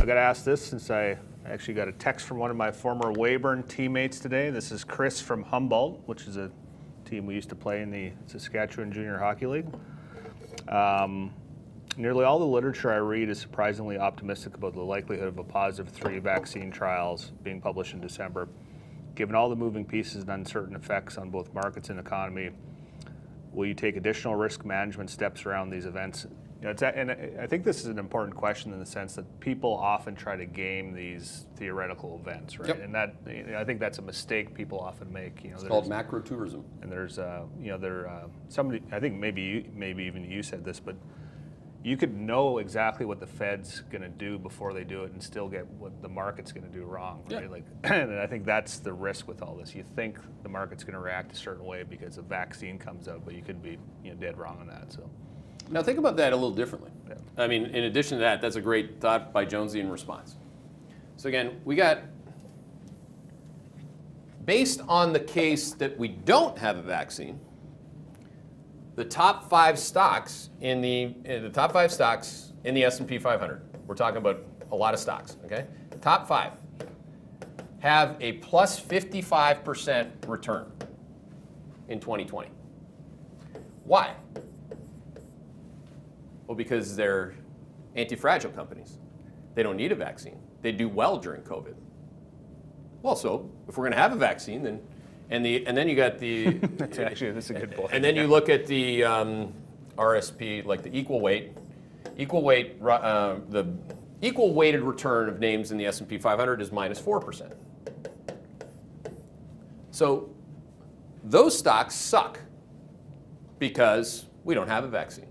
I got asked this since I actually got a text from one of my former Weyburn teammates today. This is Chris from Humboldt, which is a team we used to play in the Saskatchewan Junior Hockey League. Nearly all the literature I read is surprisingly optimistic about the likelihood of a positive 3 vaccine trials being published in December. Given all the moving pieces and uncertain effects on both markets and economy, will you take additional risk management steps around these events? And I think this is an important question in the sense that people often try to game these theoretical events, right? Yep. And that, I think that's a mistake people often make. It's called macro tourism. And there's, somebody, I think maybe even you said this, but you could know exactly what the Fed's going to do before they do it and still get what the market's going to do wrong, right? Yeah. And I think that's the risk with all this. You think the market's going to react a certain way because a vaccine comes out, but you could be dead wrong on that. So. Now think about that a little differently. Yeah. I mean, in addition to that, that's a great thought by Jonesy in response. So again, we got, based on the case that we don't have a vaccine, the top 5 stocks in the S&P 500. We're talking about a lot of stocks, okay? The top 5 have a plus 55% return in 2020. Why? Well, because they're anti-fragile companies. They don't need a vaccine. They do well during COVID. Well, so if we're going to have a vaccine, then and then you got the that's a good point. And then you look at the RSP, like the equal weighted return of names in the S&P 500 is minus 4%. So those stocks suck because we don't have a vaccine.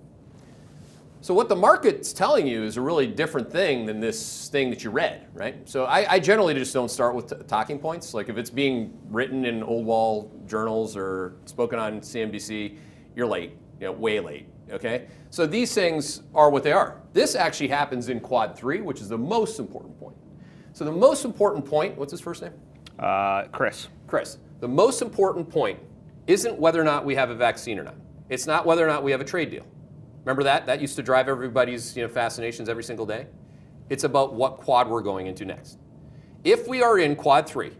So what the market's telling you is a really different thing than this thing that you read, right? So I generally just don't start with talking points. Like if it's being written in old wall journals or spoken on CNBC, you're late, way late, okay? So these things are what they are. This actually happens in quad 3, which is the most important point. So the most important point, what's his first name? Chris. Chris. The most important point isn't whether or not we have a vaccine or not. It's not whether or not we have a trade deal. Remember that? That used to drive everybody's fascinations every single day. It's about what quad we're going into next. If we are in quad 3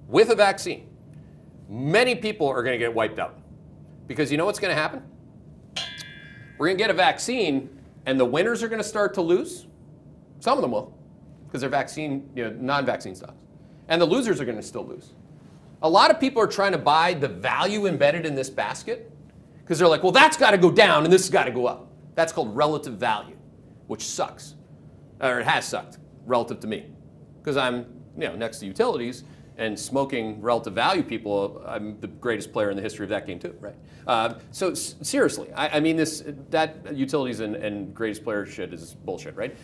with a vaccine, many people are going to get wiped out. Because you know what's going to happen? We're going to get a vaccine and the winners are going to start to lose. Some of them will, because they're vaccine, non-vaccine stocks. And the losers are going to still lose. A lot of people are trying to buy the value embedded in this basket because they're like, well, that's got to go down and this has got to go up. That's called relative value, which sucks, or it has sucked relative to me, because I'm next to utilities and smoking relative value people. I'm the greatest player in the history of that game too, right? So seriously, I mean that utilities and greatest player shit is bullshit, right?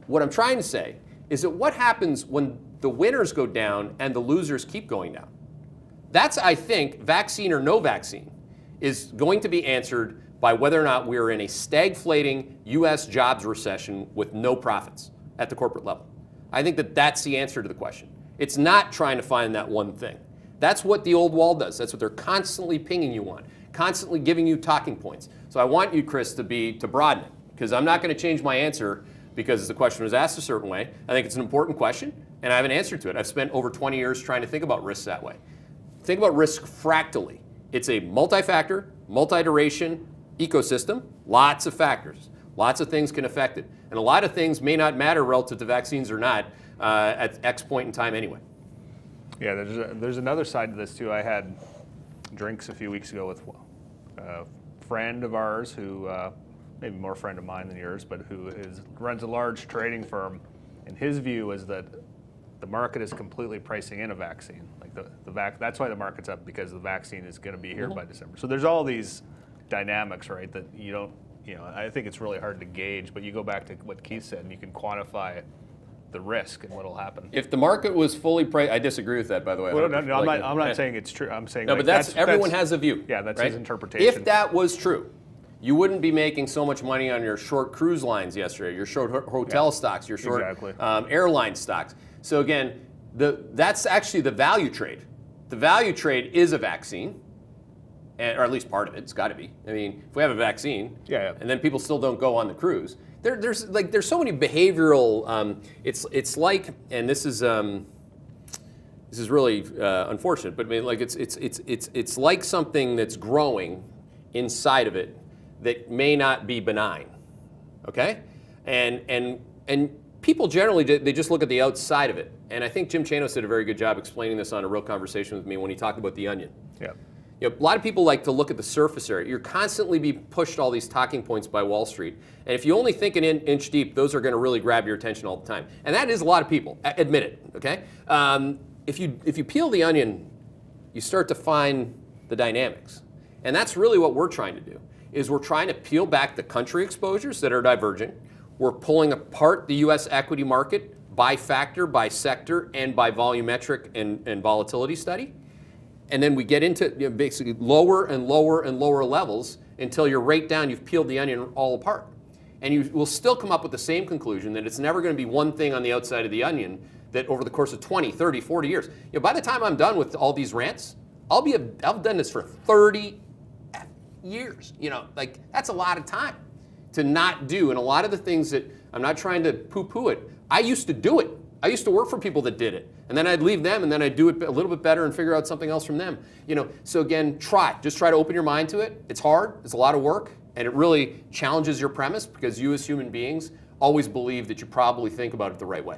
What I'm trying to say is that what happens when the winners go down and the losers keep going down? That's, I think, vaccine or no vaccine, is going to be answered by whether or not we're in a stagflating U.S. jobs recession with no profits at the corporate level. I think that that's the answer to the question. It's not trying to find that one thing. That's what the old wall does. That's what they're constantly pinging you on, constantly giving you talking points. So I want you, Chris, to broaden it, because I'm not going to change my answer because the question was asked a certain way. I think it's an important question, and I have an answer to it. I've spent over 20 years trying to think about risks that way. Think about risk fractally. It's a multi-factor, multi-duration ecosystem, lots of factors. Lots of things can affect it. And a lot of things may not matter relative to vaccines or not at X point in time anyway. Yeah, there's another side to this too. I had drinks a few weeks ago with a friend of ours who, maybe more friend of mine than yours, but who runs a large trading firm. And his view is that the market is completely pricing in a vaccine. Like that's why the market's up, because the vaccine is going to be here by December. So there's all these dynamics, right, that you don't, I think it's really hard to gauge, but you go back to what Keith said and you can quantify the risk and what will happen. If the market was fully priced, I disagree with that, by the way. Well, no, I'm not saying it's true. I'm saying no, but everyone has a view. Yeah, that's right? his interpretation. If that was true, you wouldn't be making so much money on your short cruise lines yesterday, your short hotel stocks, your short airline stocks. So again, that's actually the value trade. The value trade is a vaccine, or at least part of it. It's got to be. I mean, if we have a vaccine, Yeah. and then people still don't go on the cruise, there's so many behavioral. It's like, and this is really unfortunate, but I mean, like it's like something that's growing inside of it that may not be benign. Okay, and people generally they just look at the outside of it, and I think Jim Chanos did a very good job explaining this on a real conversation with me when he talked about the onion. Yeah. You know, a lot of people like to look at the surface area. You're constantly being pushed all these talking points by Wall Street, and if you only think an inch deep, those are going to really grab your attention all the time, and that is a lot of people. Admit it. Okay. If you peel the onion, you start to find the dynamics, and that's really what we're trying to do. Is we're trying to peel back the country exposures that are divergent. We're pulling apart the U.S. equity market by factor, by sector, and by volumetric and volatility study. And then we get into basically lower and lower and lower levels until you're right down, you've peeled the onion all apart. And you will still come up with the same conclusion that it's never going to be one thing on the outside of the onion that over the course of 20, 30, 40 years. By the time I'm done with all these rants, I've done this for 30 years. Like that's a lot of time to not do. And a lot of the things that, I'm not trying to poo-poo it, I used to do it. I used to work for people that did it. And then I'd leave them and then I'd do it a little bit better and figure out something else from them. So again, just try to open your mind to it. It's hard, it's a lot of work, and it really challenges your premise because you as human beings always believe that you probably think about it the right way.